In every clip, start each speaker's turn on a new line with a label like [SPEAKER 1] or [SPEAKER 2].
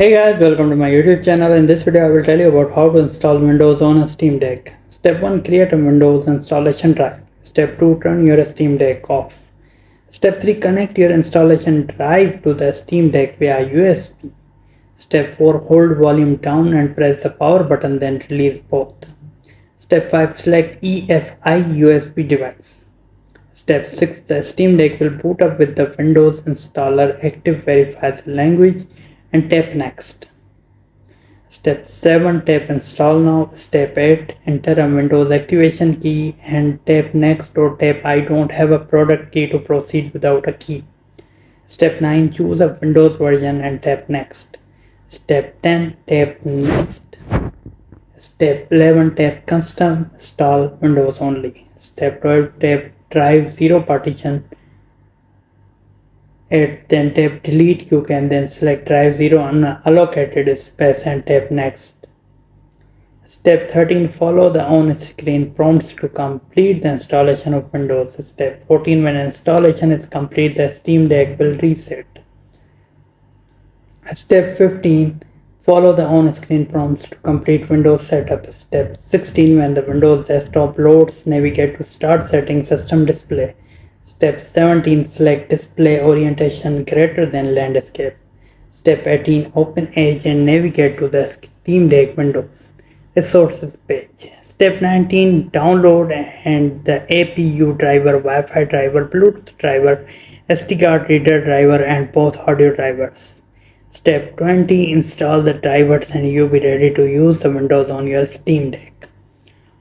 [SPEAKER 1] Hey guys, welcome to my YouTube channel. In this video I will tell you about how to install Windows on a Steam Deck. Step 1. Create a Windows installation drive. Step 2. Turn your Steam Deck off. Step 3. Connect your installation drive to the Steam Deck via USB. Step 4. Hold volume down and press the power button, then release both. Step 5. Select EFI USB device. Step 6. The Steam Deck will boot up with the Windows installer active. Verify the language and tap Next. Step 7. Tap Install Now. Step 8. Enter a Windows activation key and tap Next or tap I don't have a product key to proceed without a key. Step 9. Choose a Windows version and tap Next. Step 10. Tap Next. Step 11. Tap Custom Install Windows Only. Step 12. Tap Drive 0 partition. Then tap Delete. You can then select Drive 0 unallocated space and tap Next. Step 13. Follow the on-screen prompts to complete the installation of Windows. Step 14. When installation is complete, the Steam Deck will reset. Step 15. Follow the on-screen prompts to complete Windows setup. Step 16. When the Windows desktop loads, navigate to Start Settings System Display. Step 17. Select Display Orientation greater than Landscape. Step 18. Open Edge and navigate to the Steam Deck Windows Resources page. Step 19. Download and the APU driver, Wi-Fi driver, Bluetooth driver, SD card reader driver and both audio drivers. Step 20. Install the drivers and you'll be ready to use the Windows on your Steam Deck.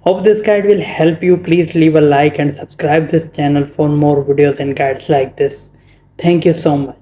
[SPEAKER 1] Hope this guide will help you. Please leave a like and subscribe this channel for more videos and guides like this. Thank you so much.